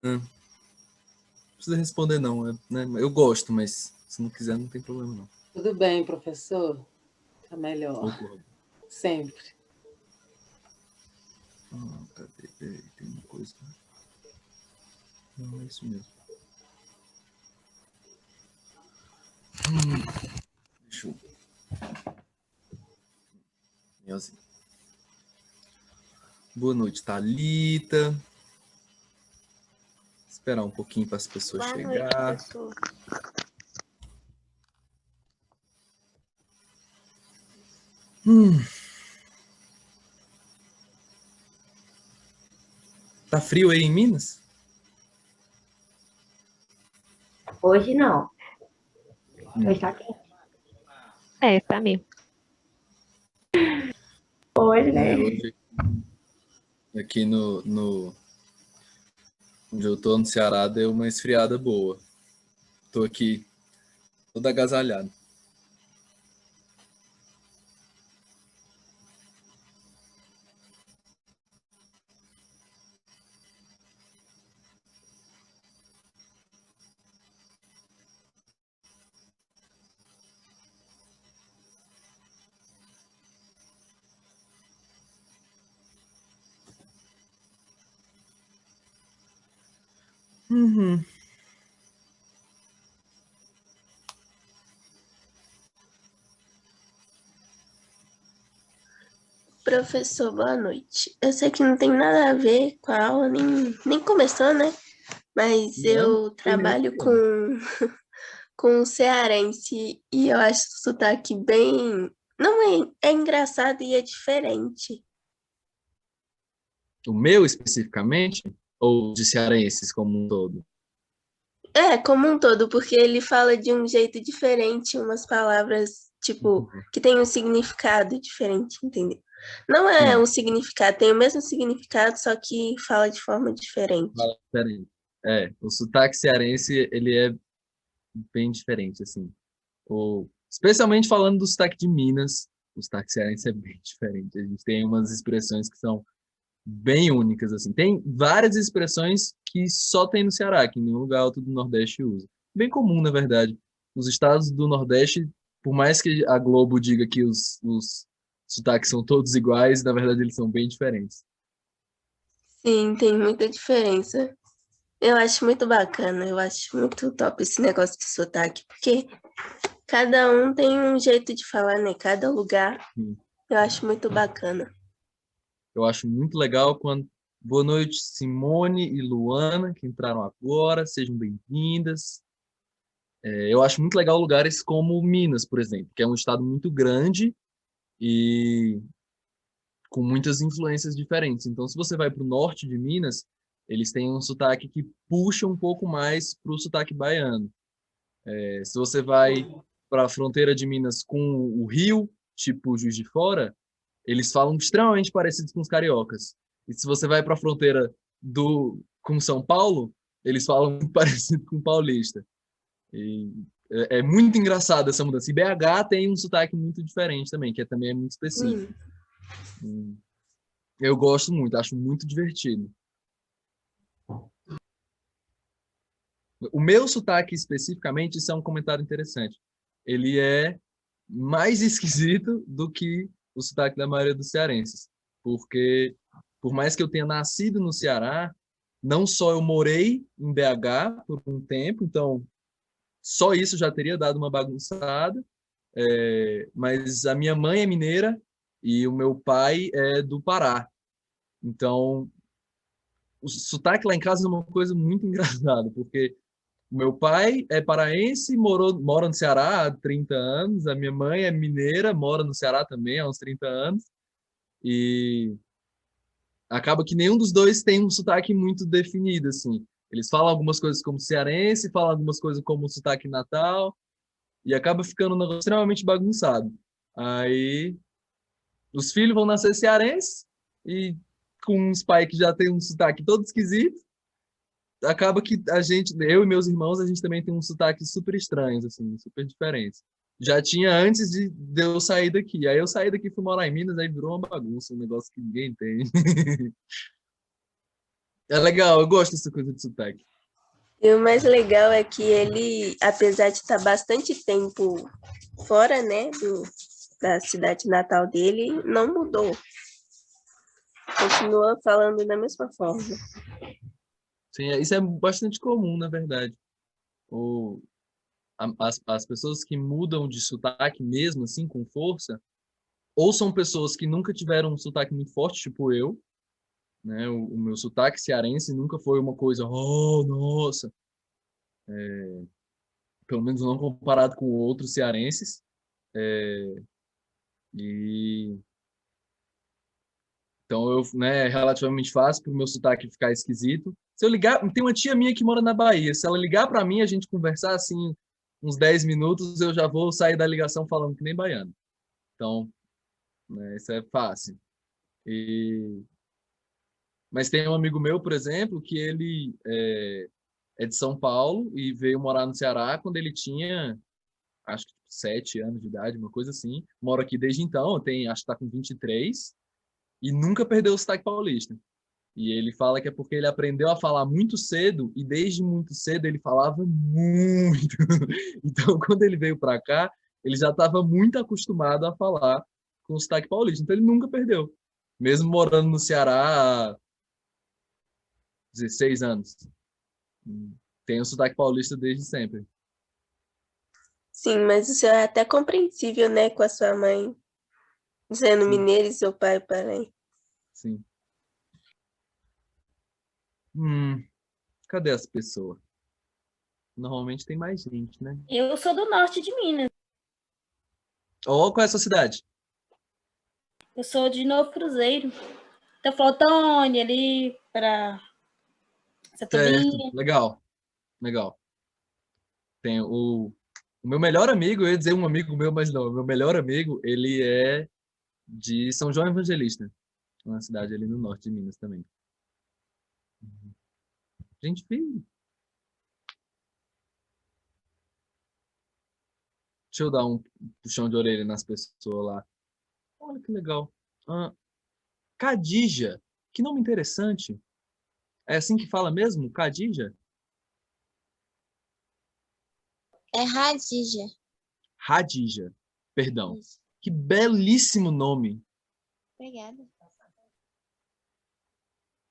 Não precisa responder, não. Né? Eu gosto, mas se não quiser, não tem problema, não. Tudo bem, professor. Tá melhor. Concordo. Sempre. Cadê? Peraí, tem uma coisa. Não, é isso mesmo. Deixa eu. Minhazinha. Boa noite, Thalita. Esperar um pouquinho para as pessoas Boa chegar. noite, professor. Tá frio aí em Minas? Hoje não. Hoje tá quente. Tá mesmo. Hoje, né? Hoje aqui onde eu tô no Ceará deu uma esfriada boa. Tô aqui todo agasalhado. Uhum. Professor, boa noite. Eu sei que não tem nada a ver com a aula, nem começou, né? Mas eu trabalho com cearense e eu acho o sotaque bem. Não é, é engraçado e é diferente. O meu especificamente? Ou de cearenses como um todo? É, como um todo, porque ele fala de um jeito diferente, umas palavras, tipo, que tem um significado diferente, entendeu? Não é um significado, tem o mesmo significado, só que fala de forma diferente. Fala diferente. O sotaque cearense, ele é bem diferente, assim. Especialmente falando do sotaque de Minas, o sotaque cearense é bem diferente. A gente tem umas expressões que são bem únicas, assim. Tem várias expressões que só tem no Ceará, que nenhum lugar outro do Nordeste usa. Bem comum, na verdade. Os estados do Nordeste, por mais que a Globo diga que os sotaques são todos iguais, na verdade eles são bem diferentes. Sim, tem muita diferença. Eu acho muito bacana, eu acho muito top esse negócio de sotaque, porque cada um tem um jeito de falar, né? Cada lugar. Eu acho muito bacana. Eu acho muito legal quando. Boa noite, Simone e Luana, que entraram agora, sejam bem-vindas. Eu acho muito legal lugares como Minas, por exemplo, que é um estado muito grande e com muitas influências diferentes. Então, se você vai para o norte de Minas, eles têm um sotaque que puxa um pouco mais para o sotaque baiano. Se você vai para a fronteira de Minas com o Rio, tipo Juiz de Fora, eles falam extremamente parecidos com os cariocas. E se você vai para a fronteira com São Paulo, eles falam muito parecido com o paulista. E é muito engraçado essa mudança. E BH tem um sotaque muito diferente também, que também é muito específico. Eu gosto muito, acho muito divertido. O meu sotaque especificamente, isso é um comentário interessante. Ele é mais esquisito do que o sotaque da maioria dos cearenses. Porque, por mais que eu tenha nascido no Ceará, não só eu morei em BH por um tempo, então só isso já teria dado uma bagunçada, mas a minha mãe é mineira e o meu pai é do Pará. Então, o sotaque lá em casa é uma coisa muito engraçada, porque o meu pai é paraense, mora no Ceará há 30 anos, a minha mãe é mineira, mora no Ceará também há uns 30 anos, e acaba que nenhum dos dois tem um sotaque muito definido, assim. Eles falam algumas coisas como cearense, falam algumas coisas como sotaque natal, e acaba ficando um negócio extremamente bagunçado. Aí os filhos vão nascer cearenses, e com uns pais que já tem um sotaque todo esquisito, acaba que eu e meus irmãos, a gente também tem um sotaque super estranhos, assim, super diferentes. Já tinha antes de eu sair daqui. Aí eu saí daqui, fui morar em Minas, aí virou uma bagunça, um negócio que ninguém tem. É legal, eu gosto dessa coisa de sotaque. E o mais legal é que ele, apesar de estar bastante tempo fora, né, da cidade natal dele, não mudou. Continua falando da mesma forma. Sim, isso é bastante comum, na verdade. O, as pessoas que mudam de sotaque mesmo, assim, com força, ou são pessoas que nunca tiveram um sotaque muito forte, tipo eu, né? O meu sotaque cearense nunca foi uma coisa, oh, nossa, pelo menos não comparado com outros cearenses. E então eu, né, é relativamente fácil para o meu sotaque ficar esquisito. Se eu ligar, tem uma tia minha que mora na Bahia. Se ela ligar para mim, a gente conversar assim uns 10 minutos, eu já vou sair da ligação falando que nem baiano. Então, né, isso é fácil. E mas tem um amigo meu, por exemplo, que ele é de São Paulo e veio morar no Ceará quando ele tinha, acho que 7 anos de idade, uma coisa assim. Mora aqui desde então, tem, acho que está com 23 e nunca perdeu o sotaque paulista. E ele fala que é porque ele aprendeu a falar muito cedo e desde muito cedo ele falava muito. Então, quando ele veio para cá, ele já estava muito acostumado a falar com o sotaque paulista. Então, ele nunca perdeu. Mesmo morando no Ceará há 16 anos. Tem o sotaque paulista desde sempre. Sim, mas isso é até compreensível, né, com a sua mãe sendo Sim, mineiro e seu pai paraense. sim. Hum, cadê as pessoas? Normalmente tem mais gente, né? Eu sou do norte de Minas. Oh, qual é a sua cidade? Eu sou de Novo Cruzeiro. Teoflotone, ali para Certo, Santolina. legal, legal. Tem o meu melhor amigo, eu ia dizer um amigo meu, mas não, o meu melhor amigo, ele é de São João Evangelista, uma cidade ali no norte de Minas também. Gente, deixa eu dar um puxão de orelha nas pessoas lá. Olha que legal. Ah, Cadija, que nome interessante. É assim que fala mesmo? Cadija? É Radija. Radija, perdão. Isso. Que belíssimo nome. Obrigada.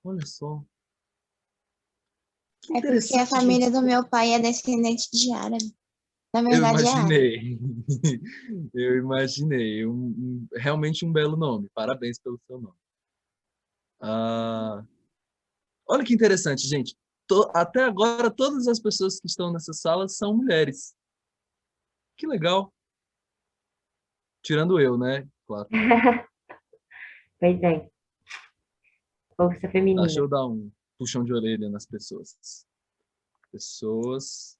Olha só. Que É porque a interessante, família gente. do meu pai é descendente de árabe. Na Eu verdade, é árabe. imaginei. Eu imaginei. Realmente um belo nome. Parabéns pelo seu nome. Ah, olha que interessante, gente. Até agora, todas as pessoas que estão nessa sala são mulheres. Que legal. Tirando eu, né? Claro. Pois é, força Deixa feminina. eu dar um puxão de orelha nas pessoas. Pessoas.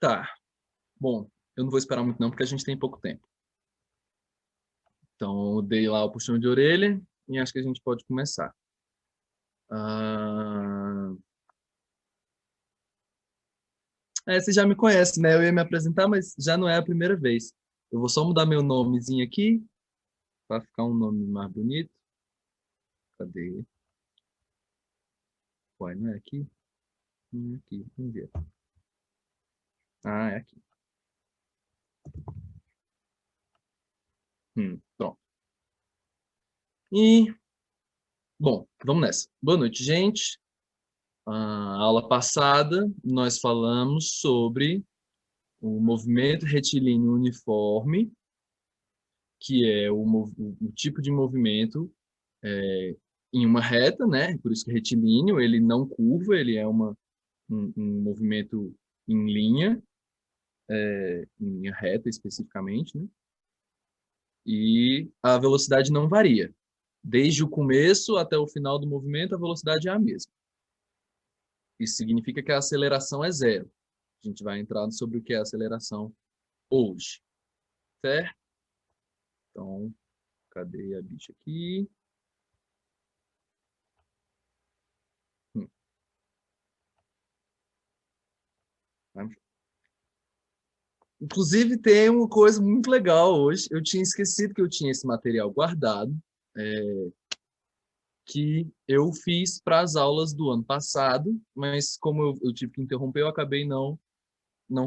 Tá. Bom, eu não vou esperar muito não, porque a gente tem pouco tempo. Então, eu dei lá o puxão de orelha e acho que a gente pode começar. Ah, você já me conhece, né? Eu ia me apresentar, mas já não é a primeira vez. Eu vou só mudar meu nomezinho aqui para ficar um nome mais bonito. Cadê? Uai, não é aqui? Aqui, vamos ver. Ah, é aqui. Pronto. E, bom, vamos nessa. Boa noite, gente. A aula passada, nós falamos sobre o movimento retilíneo uniforme, que é o tipo de movimento em uma reta, né? Por isso que é retilíneo, ele não curva, ele é um movimento em linha reta especificamente, né? E a velocidade não varia. Desde o começo até o final do movimento, a velocidade é a mesma. Isso significa que a aceleração é zero. A gente vai entrar sobre o que é aceleração hoje. Certo? Então, cadê a bicha aqui? Inclusive, tem uma coisa muito legal hoje. Eu tinha esquecido que eu tinha esse material guardado, que eu fiz para as aulas do ano passado, mas como eu tive que interromper, eu acabei não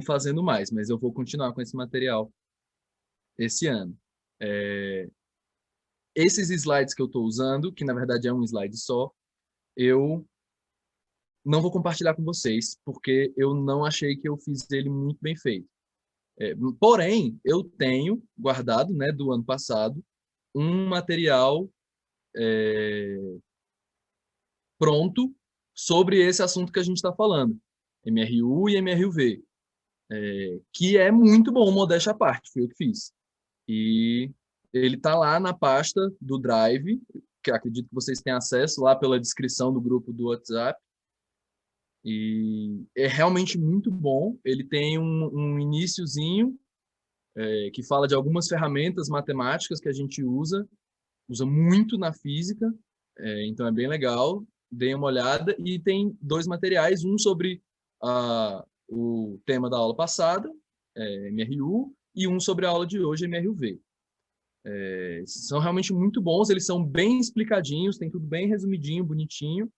fazendo mais, mas eu vou continuar com esse material esse ano. Esses slides que eu estou usando, que na verdade é um slide só, eu não vou compartilhar com vocês, porque eu não achei que eu fiz ele muito bem feito. Porém, eu tenho guardado, né, do ano passado, um material pronto sobre esse assunto que a gente está falando, MRU e MRUV, que é muito bom, modéstia à parte, foi eu que fiz. E ele está lá na pasta do Drive, que acredito que vocês têm acesso lá pela descrição do grupo do WhatsApp. E é realmente muito bom. Ele tem um iniciozinho que fala de algumas ferramentas matemáticas que a gente usa muito na física, então é bem legal. Deem uma olhada. E tem 2 materiais, um sobre o tema da aula passada, MRU, e um sobre a aula de hoje, MRUV. São realmente muito bons, eles são bem explicadinhos, tem tudo bem resumidinho, bonitinho.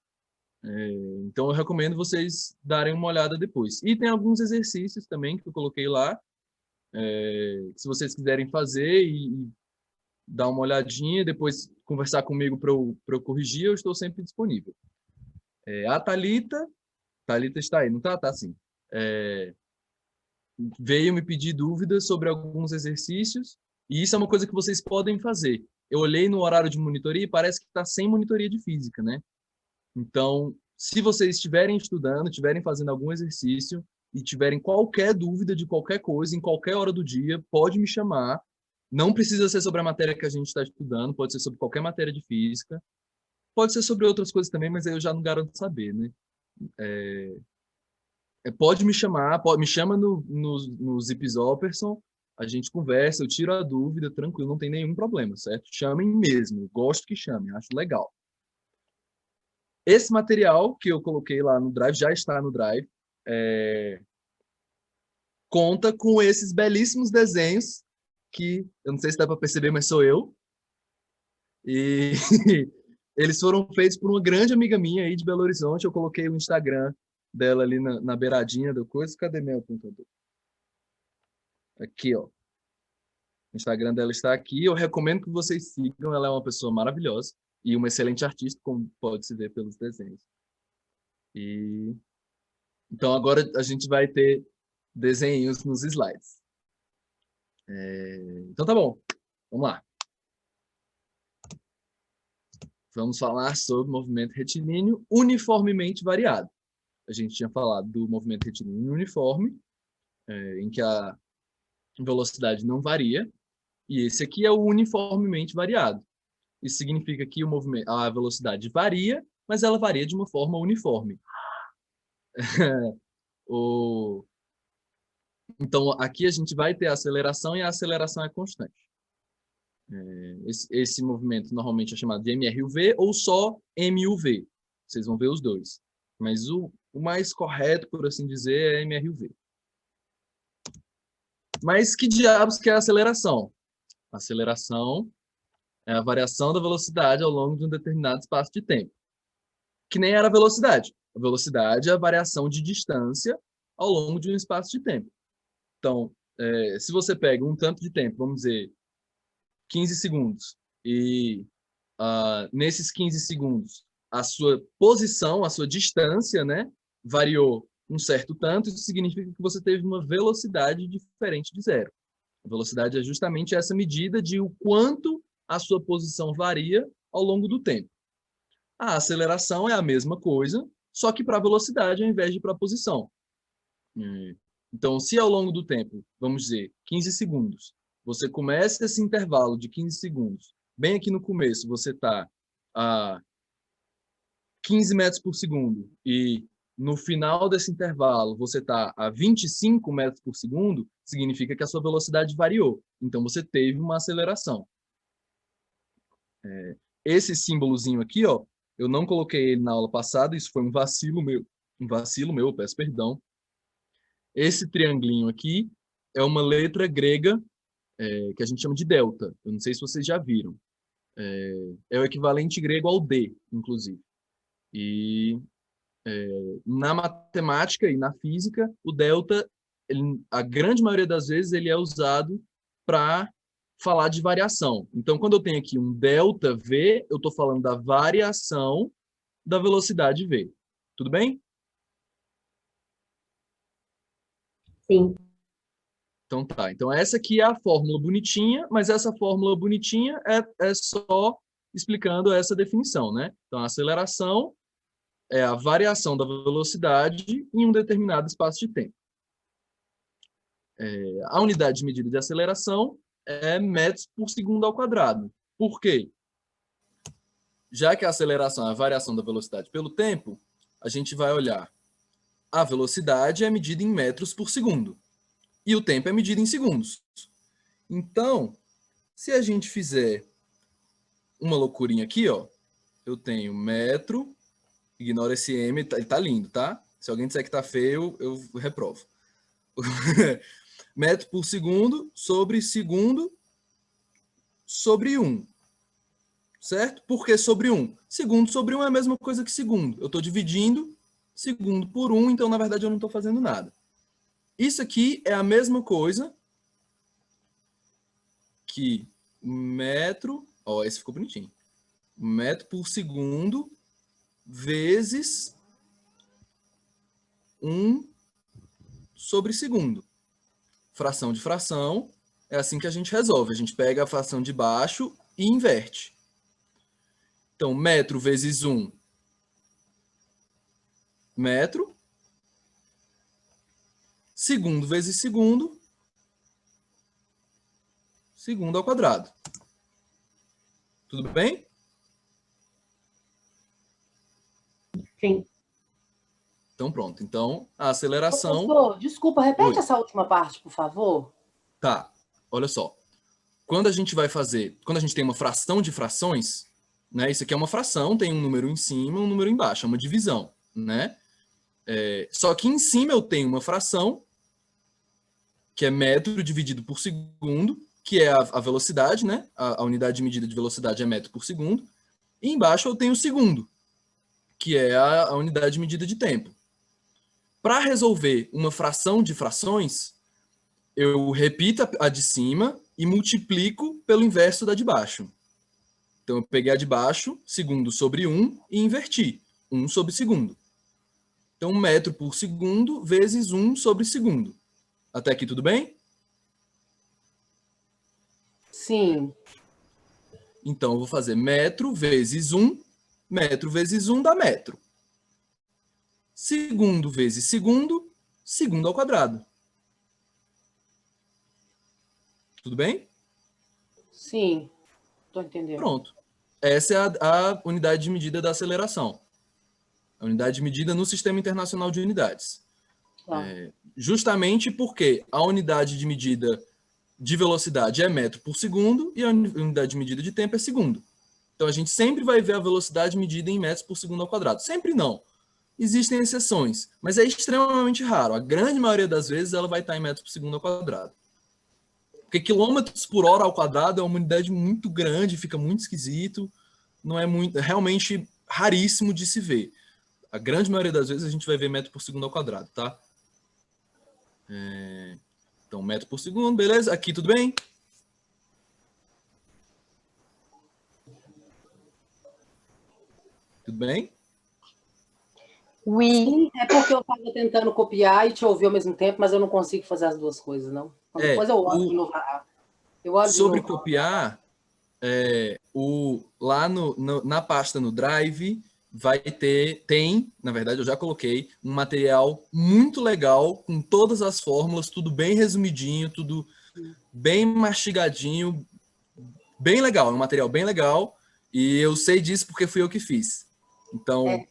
Então eu recomendo vocês darem uma olhada depois. E tem alguns exercícios também que eu coloquei lá, se vocês quiserem fazer e dar uma olhadinha, depois conversar comigo para eu corrigir, eu estou sempre disponível. A Thalita está aí, não está? Tá sim. Veio me pedir dúvidas sobre alguns exercícios, e isso é uma coisa que vocês podem fazer. Eu olhei no horário de monitoria e parece que está sem monitoria de física, né? Então, se vocês estiverem estudando, estiverem fazendo algum exercício e tiverem qualquer dúvida de qualquer coisa, em qualquer hora do dia, pode me chamar. Não precisa ser sobre a matéria que a gente está estudando, pode ser sobre qualquer matéria de física. Pode ser sobre outras coisas também, mas eu já não garanto saber, né? Pode me chamar, me chama no Zipzopperson, a gente conversa, eu tiro a dúvida, tranquilo, não tem nenhum problema, certo? Chamem mesmo, gosto que chamem, acho legal. Esse material que eu coloquei lá no Drive, já está no Drive, conta com esses belíssimos desenhos, que eu não sei se dá para perceber, mas sou eu. E eles foram feitos por uma grande amiga minha aí de Belo Horizonte. Eu coloquei o Instagram dela ali na beiradinha da coisa. Cadê meu apontador? Aqui, ó. O Instagram dela está aqui. Eu recomendo que vocês sigam. Ela é uma pessoa maravilhosa e uma excelente artista, como pode-se ver pelos desenhos. Então, agora a gente vai ter desenhos nos slides. Então, tá bom. Vamos lá. Vamos falar sobre movimento retilíneo uniformemente variado. A gente tinha falado do movimento retilíneo uniforme, em que a velocidade não varia, e esse aqui é o uniformemente variado. Isso significa que a velocidade varia, mas ela varia de uma forma uniforme. Então, aqui a gente vai ter a aceleração, e a aceleração é constante. Esse movimento normalmente é chamado de MRUV ou só MUV. Vocês vão ver os dois. Mas o mais correto, por assim dizer, é MRUV. Mas que diabos que é a aceleração? A aceleração é a variação da velocidade ao longo de um determinado espaço de tempo. Que nem era a velocidade. A velocidade é a variação de distância ao longo de um espaço de tempo. Então, se você pega um tanto de tempo, vamos dizer, 15 segundos, e nesses 15 segundos, a sua posição, a sua distância, né, variou um certo tanto, isso significa que você teve uma velocidade diferente de zero. A velocidade é justamente essa medida de o quanto a sua posição varia ao longo do tempo. A aceleração é a mesma coisa, só que para velocidade ao invés de para posição. Então, se ao longo do tempo, vamos dizer, 15 segundos, você começa esse intervalo de 15 segundos, bem aqui no começo você está a 15 metros por segundo e no final desse intervalo você está a 25 metros por segundo, significa que a sua velocidade variou. Então, você teve uma aceleração. Esse símbolozinho aqui, ó, eu não coloquei ele na aula passada, isso foi um vacilo meu, peço perdão. Esse triangulinho aqui é uma letra grega que a gente chama de delta. Eu não sei se vocês já viram. É o equivalente grego ao D, inclusive. E na matemática e na física, o delta, a grande maioria das vezes, ele é usado para falar de variação. Então, quando eu tenho aqui um delta V, eu estou falando da variação da velocidade V. Tudo bem? Sim. Então tá. Então essa aqui é a fórmula bonitinha, mas essa fórmula bonitinha é só explicando essa definição, né? Então a aceleração é a variação da velocidade em um determinado espaço de tempo. A unidade de medida de aceleração é metros por segundo ao quadrado. Por quê? Já que a aceleração é a variação da velocidade pelo tempo, a gente vai olhar. A velocidade é medida em metros por segundo. E o tempo é medido em segundos. Então, se a gente fizer uma loucurinha aqui, ó, eu tenho metro, ignora esse M, ele tá lindo, tá? Se alguém disser que tá feio, eu reprovo. Metro por segundo sobre 1. Certo? Por que sobre 1? Segundo sobre 1 é a mesma coisa que segundo. Eu estou dividindo segundo por 1, então, na verdade, eu não estou fazendo nada. Isso aqui é a mesma coisa que metro... Ó, esse ficou bonitinho. Metro por segundo vezes 1 sobre segundo. Fração de fração, é assim que a gente resolve. A gente pega a fração de baixo e inverte. Então, metro vezes 1, metro. Segundo vezes segundo, segundo ao quadrado. Tudo bem? Sim. Então, pronto. Então, a aceleração... Professor, desculpa, repete Oi. essa última parte, por favor. Tá, olha só. Quando a gente tem uma fração de frações, né? Isso aqui é uma fração, tem um número em cima e um número embaixo, é uma divisão, né? Só que em cima eu tenho uma fração, que é metro dividido por segundo, que é a velocidade, né? A unidade de medida de velocidade é metro por segundo. E embaixo eu tenho o segundo, que é a unidade de medida de tempo. Para resolver uma fração de frações, eu repito a de cima e multiplico pelo inverso da de baixo. Então, eu peguei a de baixo, segundo sobre 1, e inverti. 1 sobre segundo. Então, metro por segundo vezes 1 sobre segundo. Até aqui tudo bem? Sim. Então, eu vou fazer metro vezes 1 dá metro. Segundo vezes segundo, segundo ao quadrado. Tudo bem? Sim. Estou entendendo. Pronto. Essa é a unidade de medida da aceleração. A unidade de medida no Sistema Internacional de Unidades. Tá. Justamente porque a unidade de medida de velocidade é metro por segundo e a unidade de medida de tempo é segundo. Então, a gente sempre vai ver a velocidade medida em metros por segundo ao quadrado. Sempre não. Existem exceções, mas é extremamente raro. A grande maioria das vezes ela vai estar em metros por segundo ao quadrado. Porque quilômetros por hora ao quadrado é uma unidade muito grande, fica muito esquisito, não é muito, é realmente raríssimo de se ver. A grande maioria das vezes a gente vai ver metro por segundo ao quadrado, tá? Então, metro por segundo, beleza? Aqui tudo bem? Tudo bem? Sim, é porque eu estava tentando copiar e te ouvir ao mesmo tempo, mas eu não consigo fazer as duas coisas, não. Então, depois eu olho de novo. Sobre copiar, lá na pasta no Drive, na verdade eu já coloquei, um material muito legal, com todas as fórmulas, tudo bem resumidinho, tudo bem mastigadinho, bem legal, é um material bem legal, e eu sei disso porque fui eu que fiz. Então,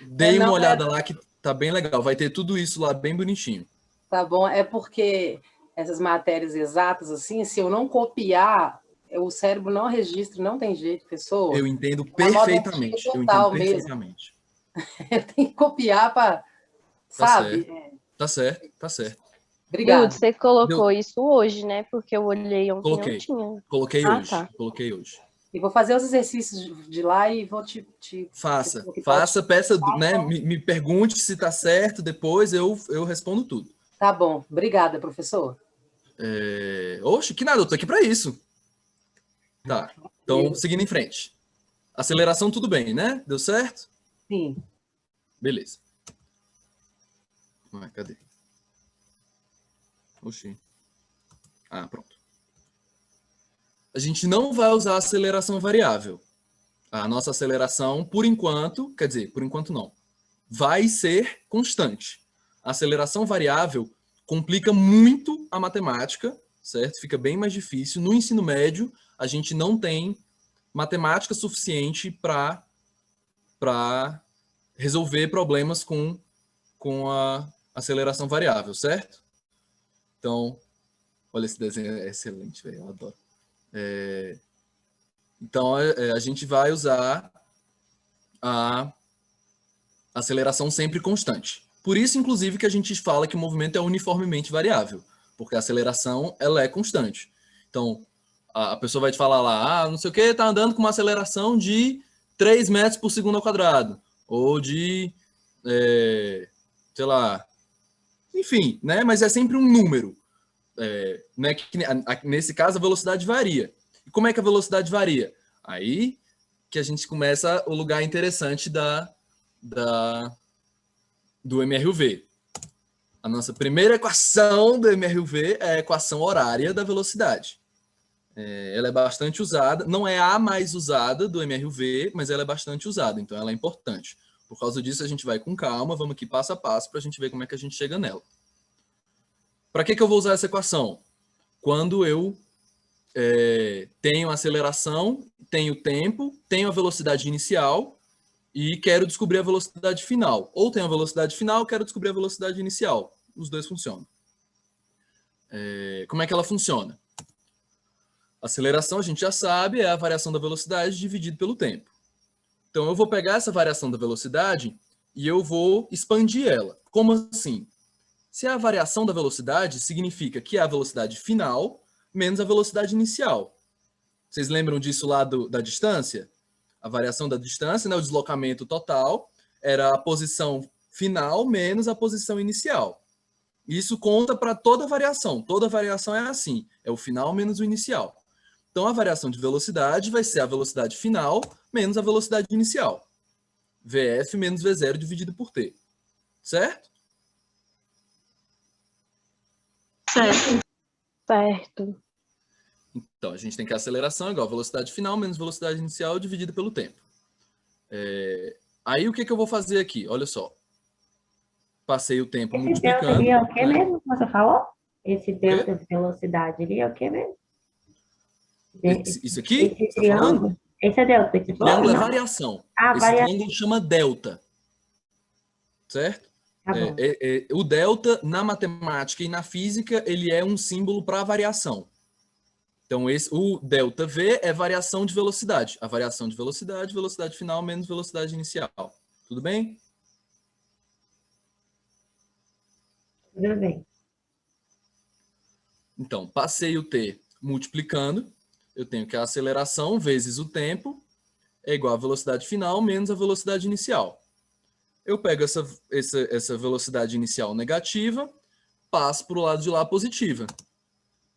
dei uma olhada lá que tá bem legal, vai ter tudo isso lá bem bonitinho. Tá bom, é porque essas matérias exatas, assim, se eu não copiar, o cérebro não registra, não tem jeito, pessoa. Eu entendo perfeitamente, eu entendo perfeitamente. Eu tenho que copiar para, sabe? Tá certo, tá certo. Obrigada. Você colocou isso hoje, né? Porque eu olhei ontem e não tinha. Coloquei hoje, tá. Coloquei hoje. E vou fazer os exercícios de lá e vou te Faça, peça, né? Me pergunte se tá certo, depois eu respondo tudo. Tá bom, obrigada, professor. Oxe, que nada, eu tô aqui para isso. Tá, então, seguindo em frente. Aceleração, tudo bem, né? Deu certo? Sim. Beleza. Cadê? Oxi. Pronto. A gente não vai usar aceleração variável. A nossa aceleração, por enquanto, quer dizer, por enquanto não, vai ser constante. A aceleração variável complica muito a matemática, certo? Fica bem mais difícil. No ensino médio, a gente não tem matemática suficiente para resolver problemas com a aceleração variável, certo? Então, olha, esse desenho é excelente, velho, eu adoro. Então, a gente vai usar a aceleração sempre constante. Por isso, inclusive, que a gente fala que o movimento é uniformemente variável, porque a aceleração ela é constante. Então, a pessoa vai te falar lá, não sei o que, está andando com uma aceleração de 3 metros por segundo ao quadrado, ou de, sei lá, enfim, né? Mas é sempre um número. Né? Nesse caso, a velocidade varia. E como é que a velocidade varia? Aí que a gente começa o lugar interessante do MRUV. A nossa primeira equação do MRUV é a equação horária da velocidade. Ela é bastante usada, não é a mais usada do MRUV, mas ela é bastante usada, então ela é importante. Por causa disso, a gente vai com calma, vamos aqui passo a passo para a gente ver como é que a gente chega nela. Para que eu vou usar essa equação? Quando eu tenho a aceleração, tenho tempo, tenho a velocidade inicial e quero descobrir a velocidade final. Ou tenho a velocidade final, quero descobrir a velocidade inicial. Os dois funcionam. Como é que ela funciona? Aceleração, a gente já sabe, é a variação da velocidade dividido pelo tempo. Então, eu vou pegar essa variação da velocidade e eu vou expandir ela. Como assim? Se a variação da velocidade significa que é a velocidade final menos a velocidade inicial. Vocês lembram disso lá da distância? A variação da distância, né, o deslocamento total, era a posição final menos a posição inicial. Isso conta para toda variação. Toda variação é assim, é o final menos o inicial. Então, a variação de velocidade vai ser a velocidade final menos a velocidade inicial. VF menos V0 dividido por T. Certo? Certo. Então, a gente tem que a aceleração igual a velocidade final menos velocidade inicial dividida pelo tempo. Aí, o que eu vou fazer aqui? Olha só. Passei o tempo multiplicando. Esse delta ali é o que mesmo que você falou? Esse delta de velocidade ali é o que mesmo? Isso aqui? Esse triângulo? Esse é delta. Esse triângulo é variação. Esse triângulo chama delta. Certo? Tá O delta, na matemática e na física, ele é um símbolo para variação. Então, o delta V é variação de velocidade. A variação de velocidade, velocidade final menos velocidade inicial. Tudo bem? Tudo bem. Então, passei o T multiplicando. Eu tenho que a aceleração vezes o tempo é igual à velocidade final menos a velocidade inicial. Eu pego essa velocidade inicial negativa, passo para o lado de lá positiva.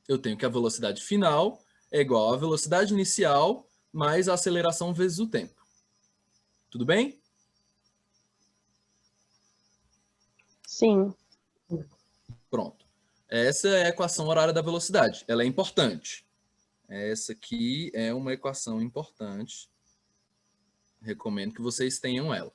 Eu tenho que a velocidade final é igual à velocidade inicial mais a aceleração vezes o tempo. Tudo bem? Sim. Pronto. Essa é a equação horária da velocidade. Ela é importante. Essa aqui é uma equação importante. Recomendo que vocês tenham ela.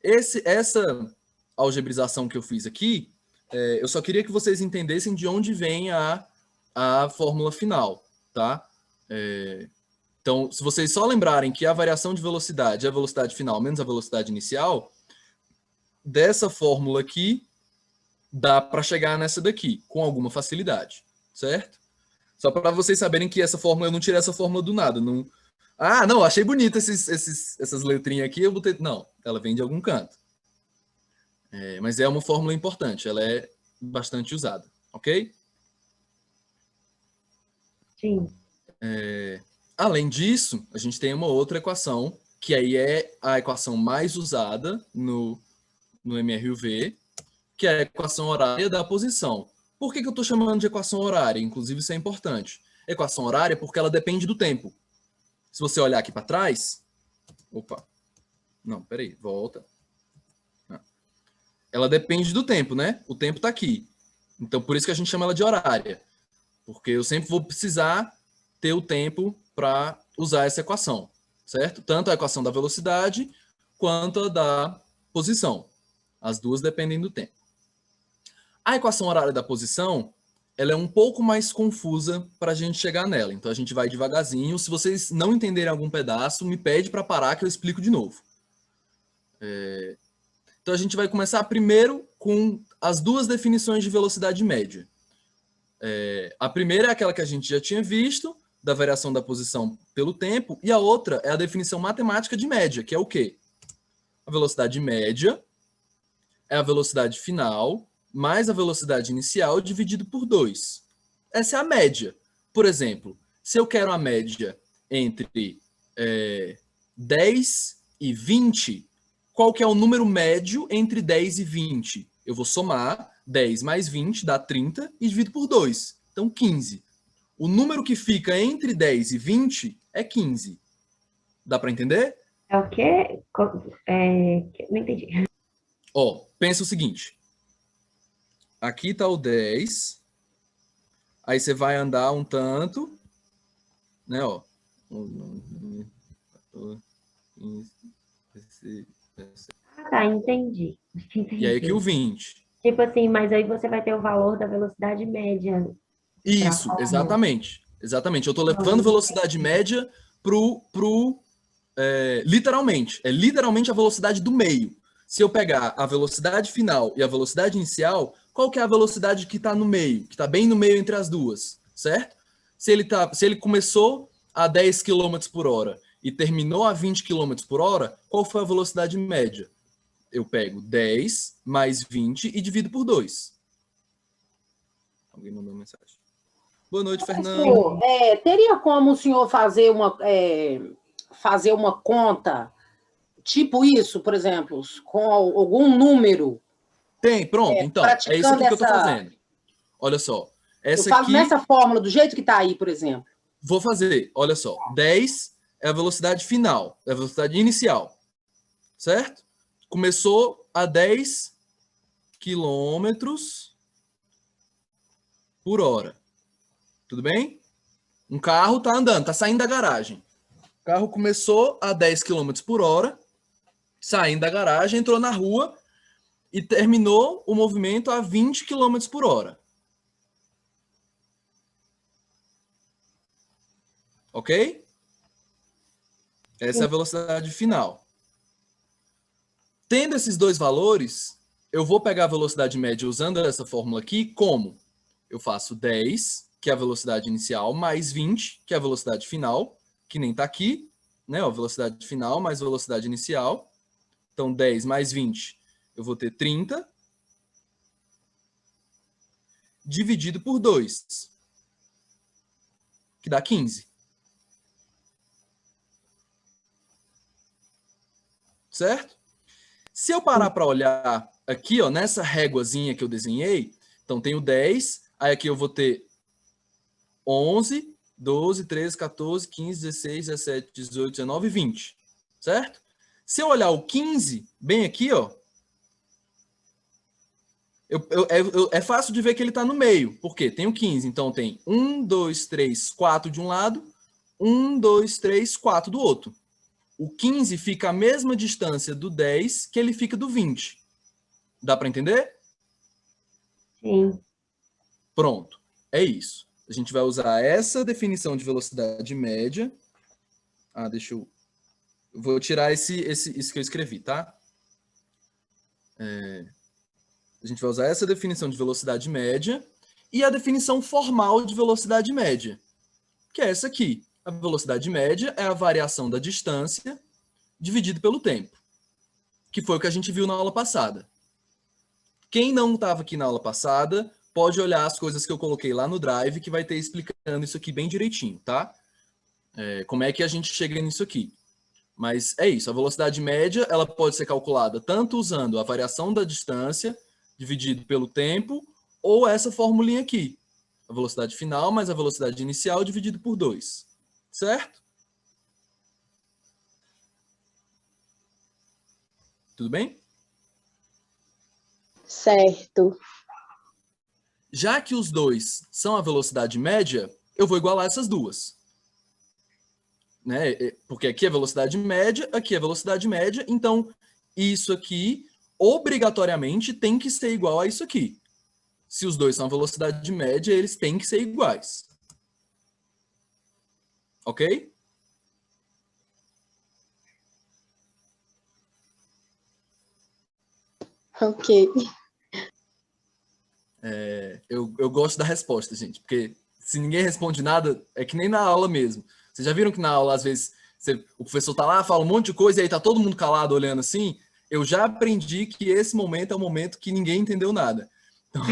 Essa algebrização que eu fiz aqui, eu só queria que vocês entendessem de onde vem a fórmula final, tá? Então, se vocês só lembrarem que a variação de velocidade é a velocidade final menos a velocidade inicial, dessa fórmula aqui, dá para chegar nessa daqui, com alguma facilidade, certo? Só para vocês saberem que essa fórmula, eu não tirei essa fórmula do nada. Não... Ah, não, achei bonita essas letrinhas aqui, eu vou ter... Não, ela vem de algum canto. Mas é uma fórmula importante, ela é bastante usada, ok? Sim. Além disso, a gente tem uma outra equação, que aí é a equação mais usada no MRUV, que é a equação horária da posição. Por que eu estou chamando de equação horária? Inclusive, isso é importante. Equação horária porque ela depende do tempo. Se você olhar aqui para trás... Opa. Não, peraí, volta. Ela depende do tempo, né? O tempo está aqui. Então, por isso que a gente chama ela de horária. Porque eu sempre vou precisar ter o tempo para usar essa equação, certo? Tanto a equação da velocidade quanto a da posição. As duas dependem do tempo. A equação horária da posição, ela é um pouco mais confusa para a gente chegar nela. Então, a gente vai devagarzinho. Se vocês não entenderem algum pedaço, me pede para parar que eu explico de novo. Então, a gente vai começar primeiro com as duas definições de velocidade média. A primeira é aquela que a gente já tinha visto, da variação da posição pelo tempo, e a outra é a definição matemática de média, que é o quê? A velocidade média é a velocidade final mais a velocidade inicial dividido por 2. Essa é a média. Por exemplo, se eu quero a média entre 10 e 20, qual que é o número médio entre 10 e 20? Eu vou somar 10 mais 20 dá 30 e divido por 2. Então, 15. O número que fica entre 10 e 20 é 15. Dá para entender? É o quê? Não entendi. Ó, pensa o seguinte. Aqui está o 10. Aí você vai andar um tanto. Né, ó. Tá, entendi. E aí aqui o 20. Tipo assim, mas aí você vai ter o valor da velocidade média. Isso, exatamente. Exatamente. Eu estou levando velocidade média literalmente. É literalmente a velocidade do meio. Se eu pegar a velocidade final e a velocidade inicial, qual que é a velocidade que está no meio? Que está bem no meio entre as duas, certo? Se ele começou a 10 km por hora e terminou a 20 km por hora, qual foi a velocidade média? Eu pego 10 mais 20 e divido por 2. Alguém mandou uma mensagem. Boa noite, Fernando. Teria como o senhor fazer uma conta, tipo isso, por exemplo, com algum número? Tem, pronto. Então, é isso aqui que eu estou fazendo. Olha só. Eu faço nessa fórmula, do jeito que está aí, por exemplo. Vou fazer, olha só. 10 é a velocidade final, é a velocidade inicial. Certo? Começou a 10 quilômetros por hora. Tudo bem? Um carro está andando, está saindo da garagem. O carro começou a 10 km por hora, saindo da garagem, entrou na rua e terminou o movimento a 20 km por hora. Ok? Essa é a velocidade final. Tendo esses dois valores, eu vou pegar a velocidade média usando essa fórmula aqui, como? Eu faço 10, que é a velocidade inicial, mais 20, que é a velocidade final, que nem está aqui, né? A velocidade final mais velocidade inicial. Então, 10 mais 20, eu vou ter 30, dividido por 2, que dá 15. Certo? Se eu parar para olhar aqui, ó, nessa réguazinha que eu desenhei, então tenho 10, aí aqui eu vou ter 11, 12, 13, 14, 15, 16, 17, 18, 19 e 20. Certo? Se eu olhar o 15, bem aqui, ó, É fácil de ver que ele está no meio. Por quê? Tem o 15. Então, tem 1, 2, 3, 4 de um lado, 1, 2, 3, 4 do outro. O 15 fica a mesma distância do 10 que ele fica do 20. Dá para entender? Sim. Pronto. É isso. A gente vai usar essa definição de velocidade média. Deixa eu... Vou tirar isso que eu escrevi, tá? A gente vai usar essa definição de velocidade média e a definição formal de velocidade média, que é essa aqui. A velocidade média é a variação da distância dividido pelo tempo, que foi o que a gente viu na aula passada. Quem não estava aqui na aula passada, pode olhar as coisas que eu coloquei lá no Drive, que vai ter explicando isso aqui bem direitinho, tá? Como é que a gente chega nisso aqui. Mas é isso, a velocidade média ela pode ser calculada tanto usando a variação da distância dividido pelo tempo, ou essa formulinha aqui. A velocidade final mais a velocidade inicial dividido por 2. Certo? Tudo bem? Certo. Já que os dois são a velocidade média, eu vou igualar essas duas. Né? Porque aqui é velocidade média, aqui é velocidade média, então isso aqui obrigatoriamente tem que ser igual a isso aqui. Se os dois são a velocidade média, eles têm que ser iguais. Ok? Ok. Eu gosto da resposta, gente, porque se ninguém responde nada, é que nem na aula mesmo. Vocês já viram que na aula, às vezes, o professor tá lá, fala um monte de coisa, e aí tá todo mundo calado olhando assim? Eu já aprendi que esse momento é o momento que ninguém entendeu nada. Então,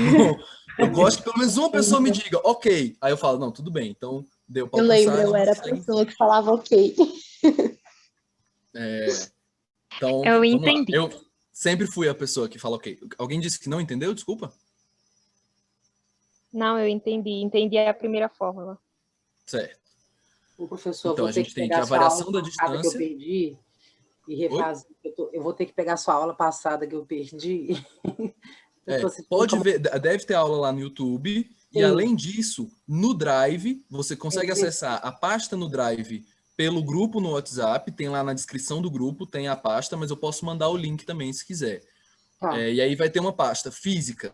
eu gosto que pelo menos uma pessoa me diga, ok. Aí eu falo, não, tudo bem, então deu para Eu alcançar. lembro, eu era a pessoa que falava ok. Então, Eu vamos lá. entendi. Eu sempre fui a pessoa que fala ok. Alguém disse que não entendeu? Desculpa. Não, eu entendi. Entendi a primeira fórmula. Certo. O professor, Então, vou a ter gente que tem pegar que a sua variação aula da passada que eu distância... perdi e refazer. Eu vou ter que pegar sua aula passada que eu perdi. Pode ver, deve ter aula lá no YouTube. Sim. E além disso, no Drive, você consegue acessar a pasta no Drive pelo grupo no WhatsApp. Tem lá na descrição do grupo, tem a pasta, mas eu posso mandar o link também se quiser. E aí vai ter uma pasta física.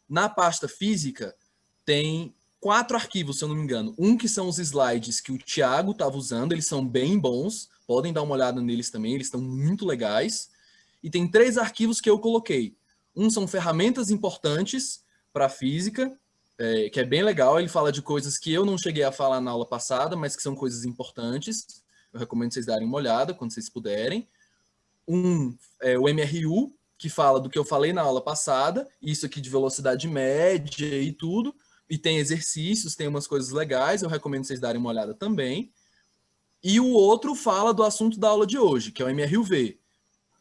Na pasta física tem 4 arquivos, se eu não me engano. Um que são os slides que o Thiago estava usando, eles são bem bons. Podem dar uma olhada neles também, eles estão muito legais. E tem 3 arquivos que eu coloquei. Um são ferramentas importantes para a física, que é bem legal. Ele fala de coisas que eu não cheguei a falar na aula passada, mas que são coisas importantes. Eu recomendo vocês darem uma olhada quando vocês puderem. Um é o MRU, que fala do que eu falei na aula passada, isso aqui de velocidade média e tudo. E tem exercícios, tem umas coisas legais, eu recomendo vocês darem uma olhada também. E o outro fala do assunto da aula de hoje, que é o MRUV.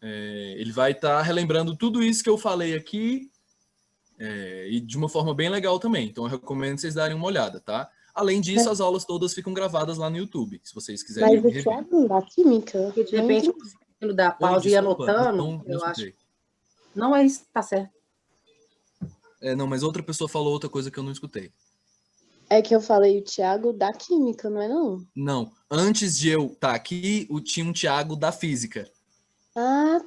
Ele vai estar relembrando tudo isso que eu falei aqui, e de uma forma bem legal também. Então eu recomendo vocês darem uma olhada, tá? Além disso, as aulas todas ficam gravadas lá no YouTube, se vocês quiserem. Mas o Thiago da Química... Porque de repente, conseguindo dar pausa e anotando, eu acho... Não é isso, tá certo. Não, mas outra pessoa falou outra coisa que eu não escutei. É que eu falei o Thiago da Química, não é não? Não, antes de eu estar aqui, tinha um Thiago da Física. Ah,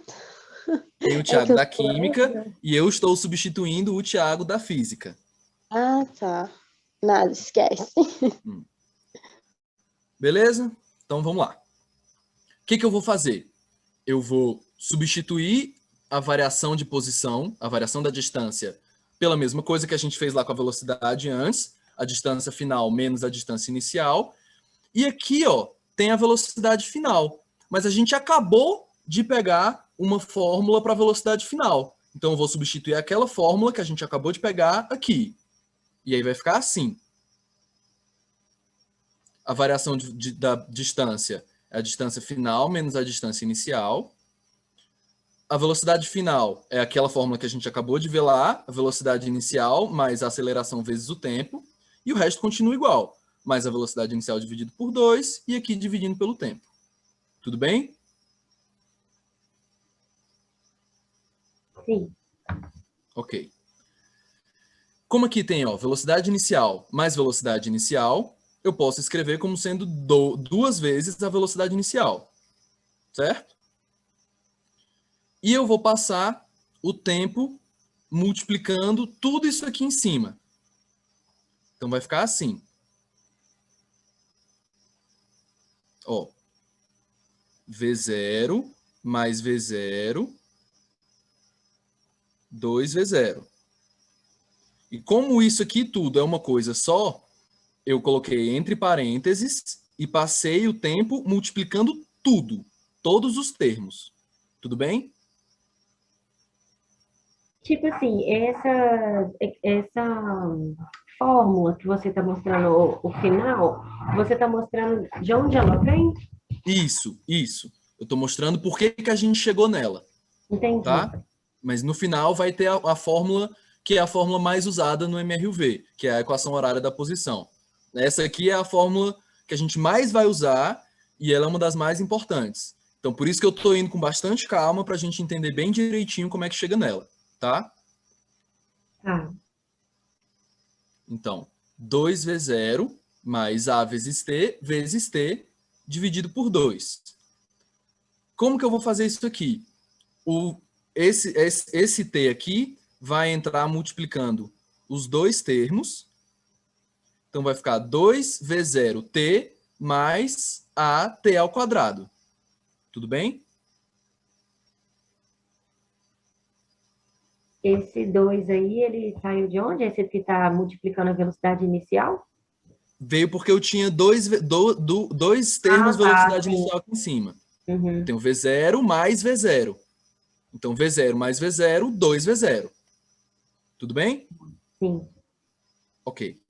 tem o Thiago da Química e eu estou substituindo o Thiago da Física. Ah, tá. Nada, esquece. Beleza? Então vamos lá. O que eu vou fazer? Eu vou substituir a variação de posição, a variação da distância, pela mesma coisa que a gente fez lá com a velocidade antes, a distância final menos a distância inicial. E aqui, ó, tem a velocidade final. Mas a gente acabou de pegar uma fórmula para a velocidade final. Então eu vou substituir aquela fórmula que a gente acabou de pegar aqui. E aí vai ficar assim. A variação da distância é a distância final menos a distância inicial. A velocidade final é aquela fórmula que a gente acabou de ver lá, a velocidade inicial mais a aceleração vezes o tempo. E o resto continua igual, mais a velocidade inicial dividido por 2 e aqui dividindo pelo tempo. Tudo bem? Sim. Ok. Como aqui tem, ó, velocidade inicial mais velocidade inicial, eu posso escrever como sendo 2 vezes a velocidade inicial, certo? E eu vou passar o tempo multiplicando tudo isso aqui em cima. Então vai ficar assim. Ó, V0 mais V0, 2V0. E como isso aqui tudo é uma coisa só, eu coloquei entre parênteses e passei o tempo multiplicando tudo, todos os termos. Tudo bem? Tipo assim, essa fórmula que você está mostrando o final, você está mostrando de onde ela vem? Isso. Eu estou mostrando por que a gente chegou nela, Entendi. tá? Mas no final vai ter a fórmula que é a fórmula mais usada no MRUV, que é a equação horária da posição. Essa aqui é a fórmula que a gente mais vai usar e ela é uma das mais importantes. Então, por isso que eu estou indo com bastante calma para a gente entender bem direitinho como é que chega nela, tá? Tá. Então, 2V0 mais A vezes T dividido por 2. Como que eu vou fazer isso aqui? Esse T aqui vai entrar multiplicando os dois termos. Então, vai ficar 2V0T mais AT ao quadrado. Tudo bem? Esse 2 aí, ele saiu de onde? Esse que está multiplicando a velocidade inicial? Veio porque eu tinha dois termos velocidade inicial aqui em cima. Uhum. Tem o V0 mais V0. Então, V0 mais V0, 2V0. Tudo bem? Sim. Ok.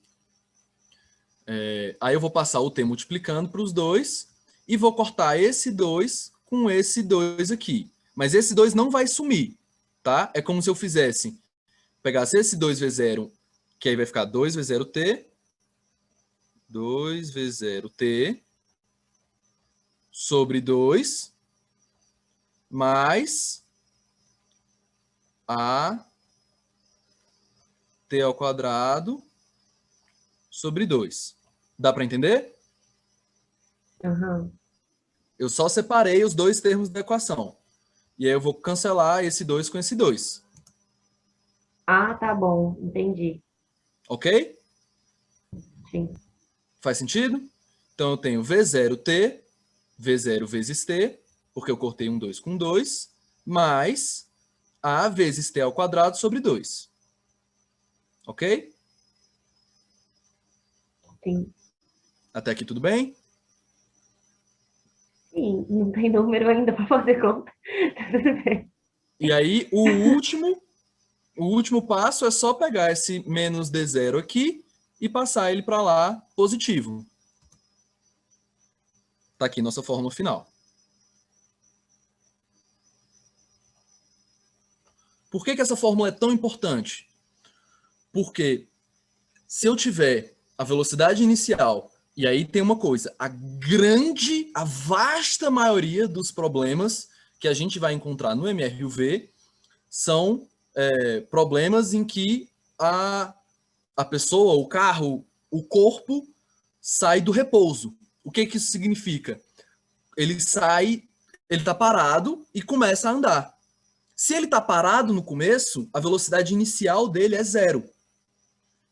Aí eu vou passar o T multiplicando para os dois e vou cortar esse 2 com esse 2 aqui. Mas esse 2 não vai sumir, tá? É como se eu pegasse esse 2V0, que aí vai ficar 2V0T, 2V0T sobre 2 mais a T ao quadrado sobre 2. Dá para entender? Uhum. Eu só separei os dois termos da equação. E aí eu vou cancelar esse 2 com esse 2. Ah, tá bom. Entendi. Ok? Sim. Faz sentido? Então eu tenho V0T, V0 vezes T, porque eu cortei um 2 com 2, mais A vezes T ao quadrado sobre 2. Ok? Sim. Até aqui tudo bem? Sim, não tem número ainda para fazer conta. Tudo bem. E aí o último passo é só pegar esse menos D0 aqui e passar ele para lá positivo. Está aqui nossa fórmula final. Por que essa fórmula é tão importante? Porque se eu tiver a velocidade inicial, e aí tem uma coisa, a vasta maioria dos problemas que a gente vai encontrar no MRUV são problemas em que a pessoa, o carro, o corpo sai do repouso. O que isso significa? Ele está parado e começa a andar. Se ele está parado no começo, a velocidade inicial dele é 0.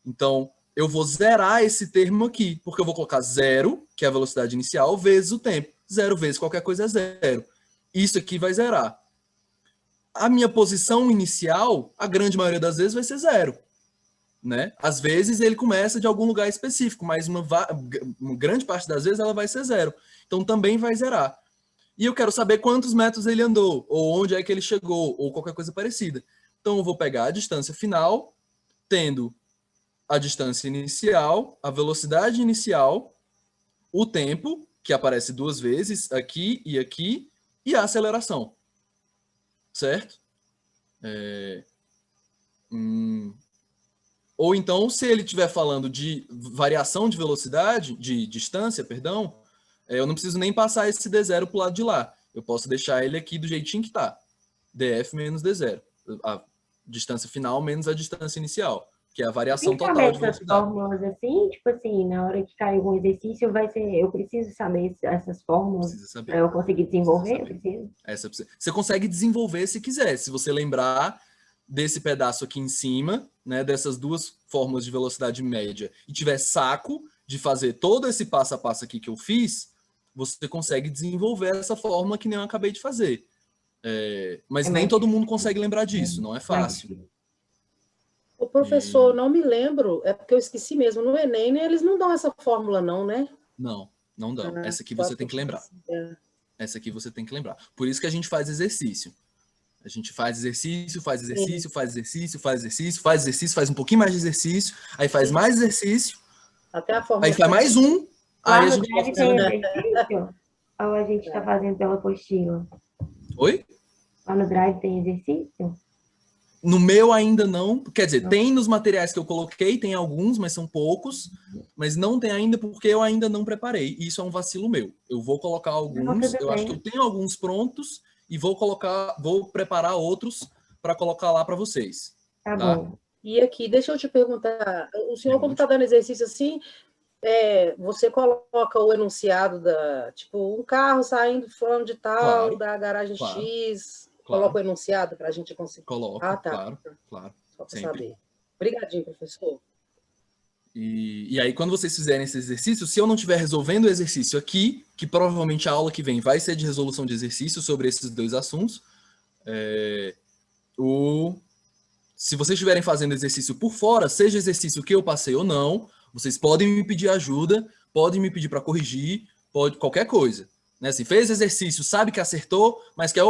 Então, eu vou zerar esse termo aqui, porque eu vou colocar 0, que é a velocidade inicial, vezes o tempo. 0 vezes qualquer coisa é 0. Isso aqui vai zerar. A minha posição inicial, a grande maioria das vezes, vai ser 0. Né? Às vezes ele começa de algum lugar específico, mas uma grande parte das vezes ela vai ser 0. Então também vai zerar. E eu quero saber quantos metros ele andou, ou onde é que ele chegou, ou qualquer coisa parecida. Então eu vou pegar a distância final, tendo a distância inicial, a velocidade inicial, o tempo, que aparece 2 vezes, aqui, e a aceleração. Certo? Ou então, se ele estiver falando de variação de velocidade, de distância, perdão, eu não preciso nem passar esse D0 para o lado de lá. Eu posso deixar ele aqui do jeitinho que está. DF menos D0. A distância final menos a distância inicial. que é a variação Tem que total saber de essas velocidade. fórmulas assim, tipo assim, na hora que cair algum exercício, eu preciso saber essas fórmulas Precisa saber. para eu conseguir desenvolver? Eu saber. preciso. Você consegue desenvolver se quiser. Se você lembrar desse pedaço aqui em cima, né, dessas duas fórmulas de velocidade média, e tiver saco de fazer todo esse passo a passo aqui que eu fiz, você consegue desenvolver essa fórmula que nem eu acabei de fazer. Mas nem todo mundo consegue lembrar disso, não é fácil. O professor, não me lembro, é porque eu esqueci mesmo, no Enem, né, eles não dão essa fórmula não, né? Não dão. Essa aqui só você tem que lembrar. Essa aqui você tem que lembrar. Por isso que a gente faz exercício. A gente faz exercício, faz exercício, faz exercício, faz exercício, faz exercício, faz um pouquinho mais de exercício, aí faz mais exercício, Até a fórmula aí faz mais um, Lá aí a no gente Drive tem exercício? Ou a gente está fazendo pela apostila? Oi? Lá no Drive tem exercício? No meu ainda não, quer dizer, tem nos materiais que eu coloquei, tem alguns, mas são poucos, mas não tem ainda porque eu ainda não preparei. Isso é um vacilo meu. Eu vou colocar alguns, eu acho que eu tenho alguns prontos e vou preparar outros para colocar lá para vocês. Tá bom. E aqui, deixa eu te perguntar, o senhor quando está dando exercício assim, você coloca o enunciado tipo, um carro saindo fulano de tal, da garagem X, coloca o enunciado para a gente conseguir. Coloco, tá. claro. Só para saber. Obrigadinho, professor. E aí, quando vocês fizerem esse exercício, se eu não estiver resolvendo o exercício aqui, que provavelmente a aula que vem vai ser de resolução de exercício sobre esses dois assuntos, se vocês estiverem fazendo exercício por fora, seja exercício que eu passei ou não, vocês podem me pedir ajuda, podem me pedir para corrigir, qualquer coisa. Né? Se fez exercício, sabe que acertou, mas quer,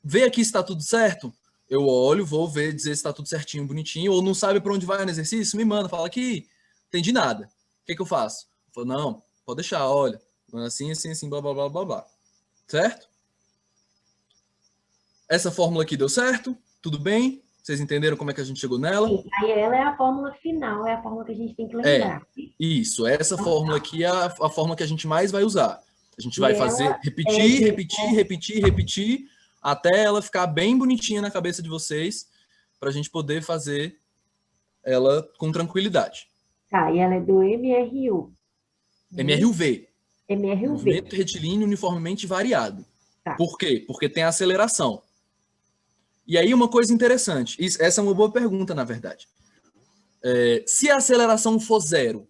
vê aqui se está tudo certo, eu olho, vou ver, dizer se está tudo certinho, bonitinho, ou não sabe para onde vai no exercício, me manda, fala aqui, entendi nada. O que eu faço? Eu falo, não, pode deixar, olha, assim, blá, blá, blá, blá, blá. Certo? Essa fórmula aqui deu certo? Tudo bem? Vocês entenderam como é que a gente chegou nela? Sim, aí ela é a fórmula final, é a fórmula que a gente tem que lembrar. Isso, essa fórmula aqui é a fórmula que a gente mais vai usar. A gente vai fazer, repetir, até ela ficar bem bonitinha na cabeça de vocês, para a gente poder fazer ela com tranquilidade. Tá, e ela é do MRU. MRUV. MRUV. Movimento retilíneo uniformemente variado. Tá. Por quê? Porque tem aceleração. E aí uma coisa interessante, essa é uma boa pergunta, na verdade. Se a aceleração for zero,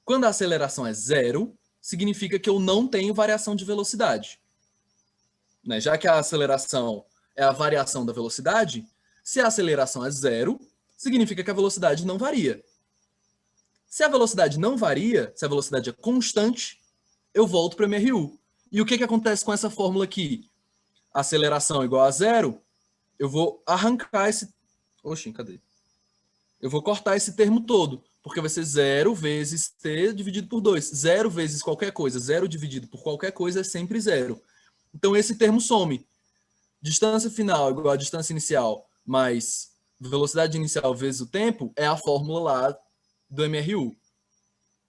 quando a aceleração é zero, significa que eu não tenho variação de velocidade. Né? Já que a aceleração é a variação da velocidade, se a aceleração é zero, significa que a velocidade não varia. Se a velocidade não varia, se a velocidade é constante, eu volto para o MRU. E o que acontece com essa fórmula aqui? Aceleração igual a zero, eu vou arrancar esse... Oxi, cadê? Eu vou cortar esse termo todo, porque vai ser 0 vezes t dividido por 2. 0 vezes qualquer coisa, 0 dividido por qualquer coisa é sempre 0. Então esse termo some. Distância final igual a distância inicial mais velocidade inicial vezes o tempo é a fórmula lá do MRU.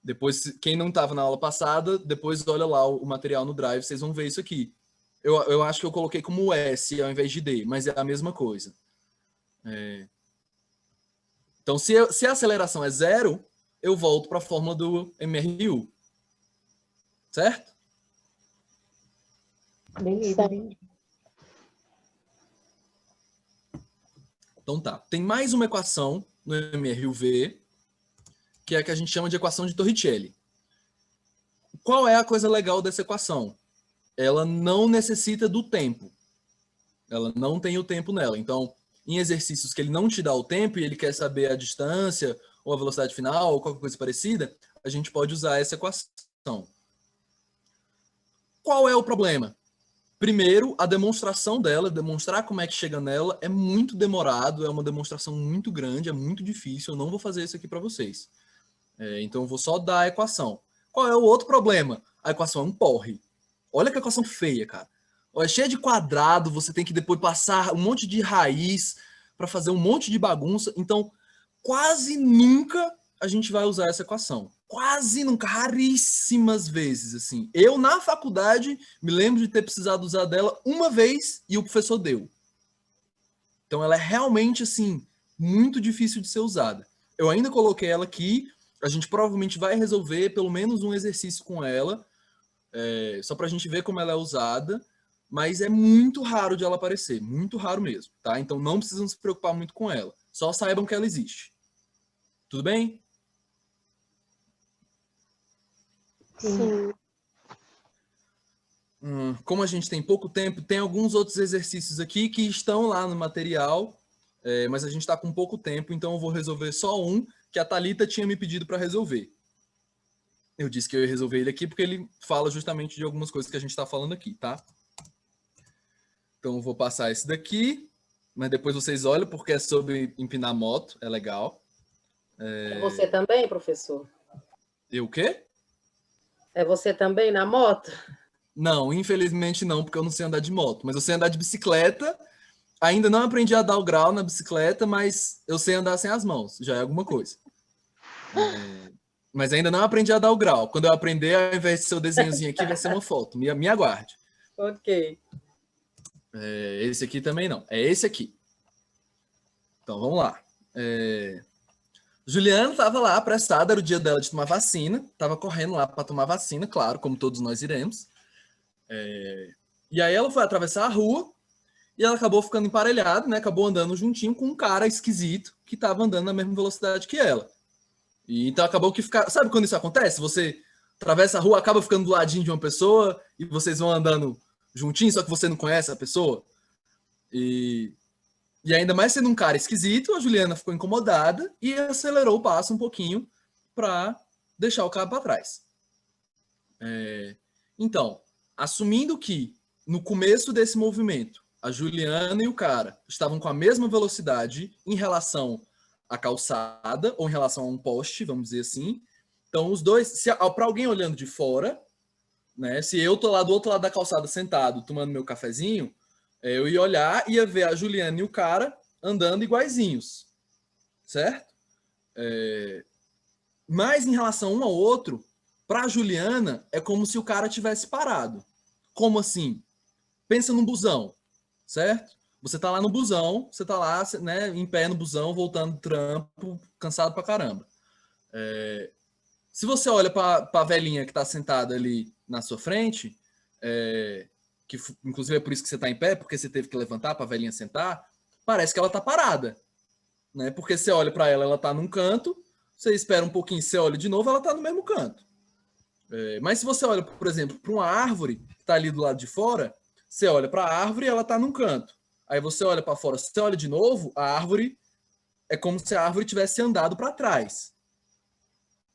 Depois, quem não estava na aula passada, depois olha lá o material no Drive, vocês vão ver isso aqui. Eu acho que eu coloquei como S ao invés de D, mas é a mesma coisa. Então, se a aceleração é zero, eu volto para a fórmula do MRU. Certo? Beleza. Então tá. Tem mais uma equação no MRUV, que é a que a gente chama de equação de Torricelli. Qual é a coisa legal dessa equação? Ela não necessita do tempo. Ela não tem o tempo nela. Então, em exercícios que ele não te dá o tempo e ele quer saber a distância ou a velocidade final ou qualquer coisa parecida, a gente pode usar essa equação. Qual é o problema? Primeiro, a demonstração dela, demonstrar como é que chega nela, é muito demorado, é uma demonstração muito grande, é muito difícil, eu não vou fazer isso aqui para vocês. Então, eu vou só dar a equação. Qual é o outro problema? A equação é um porre. Olha que equação feia, cara. É cheia de quadrado, você tem que depois passar um monte de raiz para fazer um monte de bagunça. Então, quase nunca a gente vai usar essa equação. Quase nunca, raríssimas vezes, assim. Eu, na faculdade, me lembro de ter precisado usar dela uma vez e o professor deu. Então, ela é realmente, assim, muito difícil de ser usada. Eu ainda coloquei ela aqui, a gente provavelmente vai resolver pelo menos um exercício com ela, só para a gente ver como ela é usada, mas é muito raro de ela aparecer, muito raro mesmo, tá? Então não precisam se preocupar muito com ela, só saibam que ela existe. Tudo bem? Sim. Como a gente tem pouco tempo, tem alguns outros exercícios aqui que estão lá no material, mas a gente está com pouco tempo, então eu vou resolver só um que a Thalita tinha me pedido para resolver. Eu disse que eu ia resolver ele aqui porque ele fala justamente de algumas coisas que a gente está falando aqui, tá? Então eu vou passar esse daqui, mas depois vocês olham porque é sobre empinar moto, é legal. É você também, professor? Eu o quê? É você também na moto? Não, infelizmente não, porque eu não sei andar de moto, mas eu sei andar de bicicleta. Ainda não aprendi a dar o grau na bicicleta, mas eu sei andar sem as mãos, já é alguma coisa. Mas ainda não aprendi a dar o grau. Quando eu aprender, ao invés de ser o desenhozinho aqui, vai ser uma foto. Me aguarde. Ok. Esse aqui também não. É esse aqui. Então, vamos lá. Juliana estava lá, apressada, era o dia dela de tomar vacina. Estava correndo lá para tomar vacina, claro, como todos nós iremos. E aí ela foi atravessar a rua e ela acabou ficando emparelhada, né? Acabou andando juntinho com um cara esquisito que estava andando na mesma velocidade que ela. E então acabou que ficar... Sabe quando isso acontece? Você atravessa a rua, acaba ficando do ladinho de uma pessoa e vocês vão andando juntinho, só que você não conhece a pessoa. E ainda mais sendo um cara esquisito, a Juliana ficou incomodada e acelerou o passo um pouquinho para deixar o cara para trás. Então, assumindo que no começo desse movimento a Juliana e o cara estavam com a mesma velocidade em relação à calçada ou em relação a um poste, vamos dizer assim. Então, os dois, para alguém olhando de fora, né, se eu tô lá do outro lado da calçada sentado, tomando meu cafezinho, eu ia olhar e ia ver a Juliana e o cara andando iguaizinhos, certo? Mas em relação um ao outro, para a Juliana, é como se o cara tivesse parado. Como assim? Pensa num busão, certo? Você tá lá no busão, você tá lá, né, em pé no busão, voltando do trampo, cansado pra caramba. Se você olha para a velhinha que tá sentada ali na sua frente, que inclusive é por isso que você tá em pé, porque você teve que levantar para a velhinha sentar, parece que ela tá parada, né? Porque você olha para ela, ela tá num canto, você espera um pouquinho, você olha de novo, ela tá no mesmo canto. Mas se você olha, por exemplo, para uma árvore que tá ali do lado de fora, você olha para a árvore e ela tá num canto. Aí você olha para fora, você olha de novo, a árvore é como se a árvore tivesse andado para trás.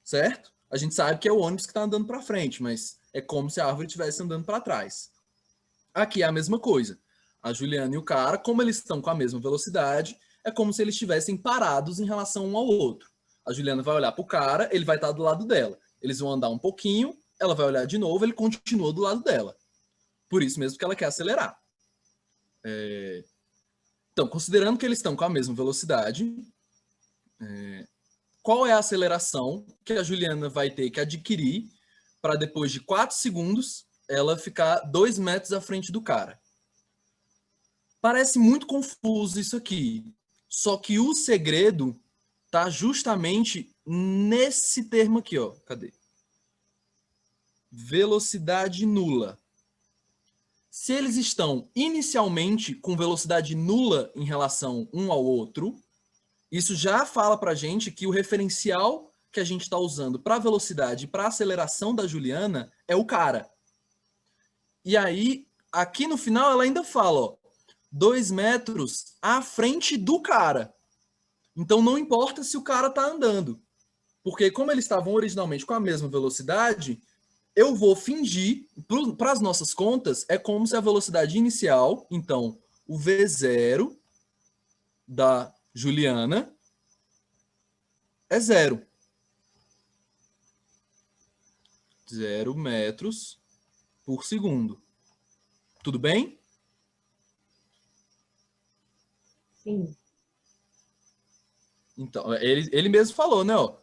Certo? A gente sabe que é o ônibus que está andando para frente, mas é como se a árvore estivesse andando para trás. Aqui é a mesma coisa. A Juliana e o cara, como eles estão com a mesma velocidade, é como se eles estivessem parados em relação um ao outro. A Juliana vai olhar para o cara, ele vai estar do lado dela. Eles vão andar um pouquinho, ela vai olhar de novo, ele continua do lado dela. Por isso mesmo que ela quer acelerar. Então, considerando que eles estão com a mesma velocidade, qual é a aceleração que a Juliana vai ter que adquirir para depois de 4 segundos ela ficar 2 metros à frente do cara? Parece muito confuso isso aqui, só que o segredo está justamente nesse termo aqui, ó. Cadê? Velocidade nula. Se eles estão inicialmente com velocidade nula em relação um ao outro, isso já fala para a gente que o referencial que a gente está usando para velocidade e para aceleração da Juliana é o cara. E aí, aqui no final, ela ainda fala, ó, 2 metros à frente do cara. Então, não importa se o cara está andando. Porque como eles estavam originalmente com a mesma velocidade, eu vou fingir, para as nossas contas, é como se a velocidade inicial, então, o V0 da Juliana é 0. 0 metros por segundo. Tudo bem? Sim. Então, ele mesmo falou, né? Ó,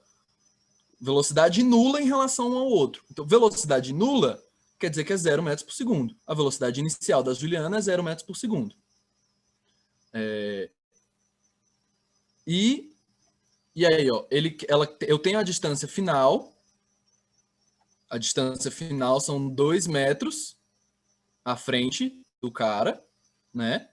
velocidade nula em relação um ao outro. Então, velocidade nula quer dizer que é 0 metros por segundo. A velocidade inicial da Juliana é 0 metros por segundo. E aí, ó, eu tenho a distância final. A distância final são 2 metros à frente do cara, né?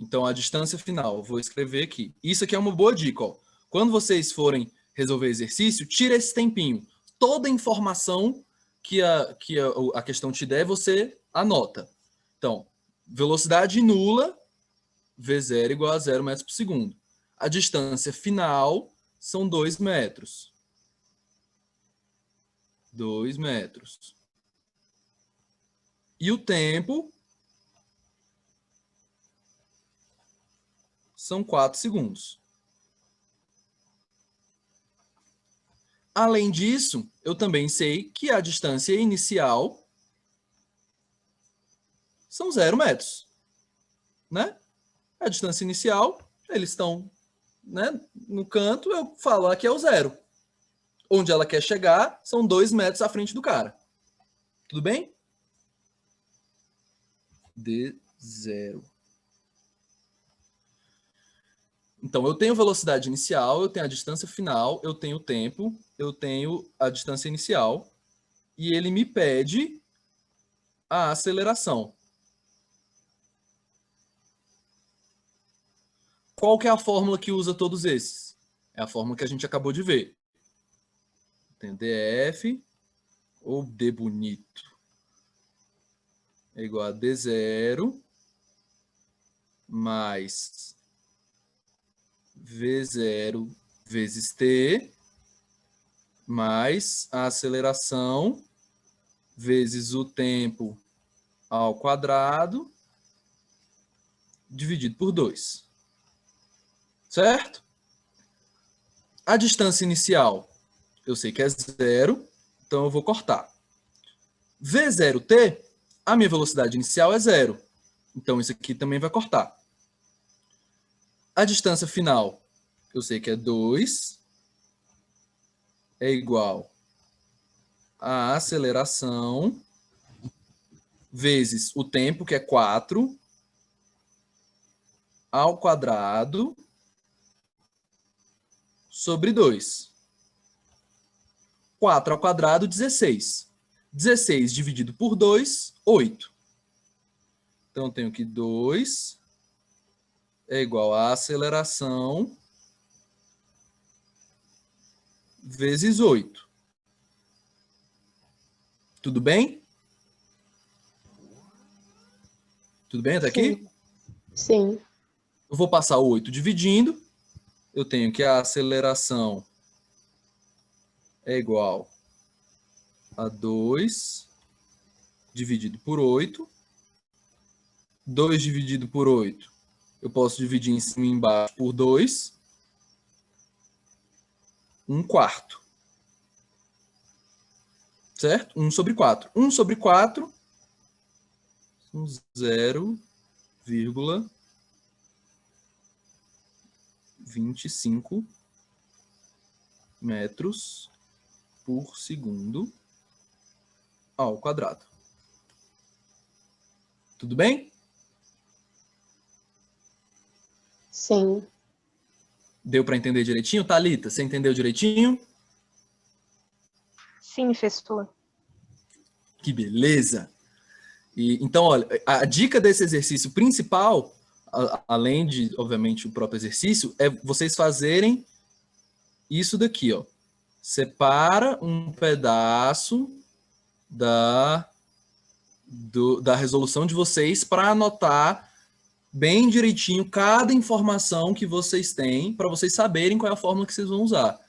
Então, a distância final, vou escrever aqui. Isso aqui é uma boa dica, ó. Quando vocês forem resolver exercício, tira esse tempinho. Toda informação que a questão te der, você anota. Então, velocidade nula, V0 igual a 0 metros por segundo. A distância final são 2 metros. 2 metros. E o tempo são 4 segundos. Além disso, eu também sei que a distância inicial são 0 metros. Né? A distância inicial, eles estão, né, no canto, eu falo aqui é o 0. Onde ela quer chegar são 2 metros à frente do cara. Tudo bem? D0. Então, eu tenho velocidade inicial, eu tenho a distância final, eu tenho o tempo, eu tenho a distância inicial, e ele me pede a aceleração. Qual que é a fórmula que usa todos esses? É a fórmula que a gente acabou de ver. Tem df, ou d bonito, é igual a d0 mais v0 vezes t, mais a aceleração vezes o tempo ao quadrado, dividido por 2. Certo? A distância inicial, eu sei que é 0, então eu vou cortar. V0t, a minha velocidade inicial é 0. Então isso aqui também vai cortar. A distância final, eu sei que é 2, é igual a aceleração vezes o tempo, que é 4, ao quadrado, sobre 2. 4 ao quadrado, 16. 16 dividido por 2, 8. Então, eu tenho que 2 é igual a aceleração vezes 8. Tudo bem? Tudo bem até aqui? Sim. Eu vou passar o 8 dividindo. Eu tenho que a aceleração é igual a 2 dividido por 8. 2 dividido por 8. Eu posso dividir em cima e embaixo por 2. 1/4. Certo? 1 sobre 4. 1 sobre 4 são 0,25 metros por segundo ao quadrado. Tudo bem? Sim. Deu para entender direitinho? Thalita, você entendeu direitinho? Sim, professor. Que beleza! Então, olha, a dica desse exercício principal, além de, obviamente, o próprio exercício, é vocês fazerem isso daqui, ó. Separa um pedaço da resolução de vocês para anotar bem direitinho cada informação que vocês têm, para vocês saberem qual é a fórmula que vocês vão usar.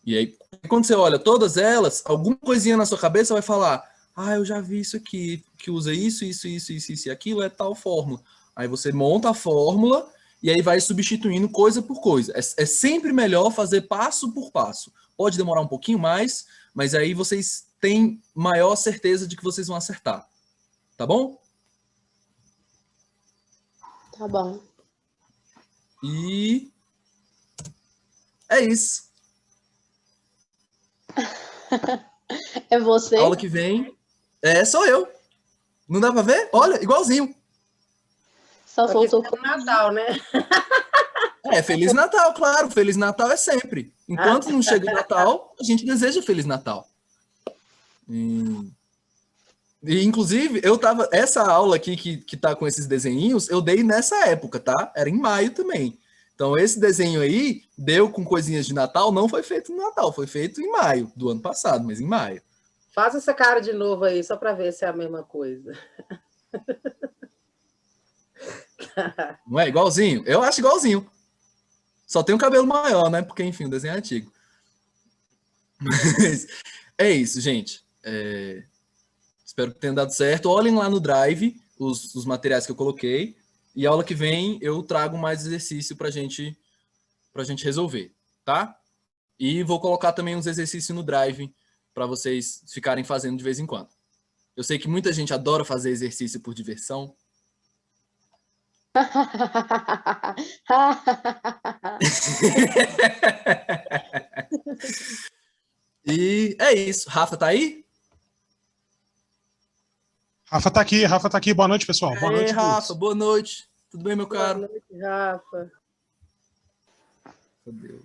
E aí, quando você olha todas elas, alguma coisinha na sua cabeça vai falar: ah, eu já vi isso aqui, que usa isso e aquilo, é tal fórmula. Aí você monta a fórmula e aí vai substituindo coisa por coisa. É sempre melhor fazer passo por passo. Pode demorar um pouquinho mais, mas aí vocês têm maior certeza de que vocês vão acertar. Tá bom? Tá bom. E é isso. É você? Aula que vem. Sou eu. Não dá pra ver? Olha, igualzinho. Só faltou no Natal, né? Feliz Natal, claro. Feliz Natal é sempre. Enquanto não chega o Natal, a gente deseja Feliz Natal. E, inclusive, essa aula aqui que tá com esses desenhinhos, eu dei nessa época, tá? Era em maio também. Então, esse desenho aí, deu com coisinhas de Natal, não foi feito no Natal, foi feito em maio do ano passado, mas em maio. Faça essa cara de novo aí, só para ver se é a mesma coisa. Não é igualzinho? Eu acho igualzinho. Só tem um cabelo maior, né? Porque, enfim, o desenho é antigo. Mas é isso, gente. Espero que tenha dado certo. Olhem lá no Drive os materiais que eu coloquei. E aula que vem eu trago mais exercício pra gente resolver, tá? E vou colocar também uns exercícios no Drive para vocês ficarem fazendo de vez em quando. Eu sei que muita gente adora fazer exercício por diversão. E é isso. Rafa tá aí? Rafa tá aqui. Boa noite, pessoal. Boa noite, Rafa. Boa noite. Tudo bem, meu caro? Boa noite, Rafa. Meu Deus.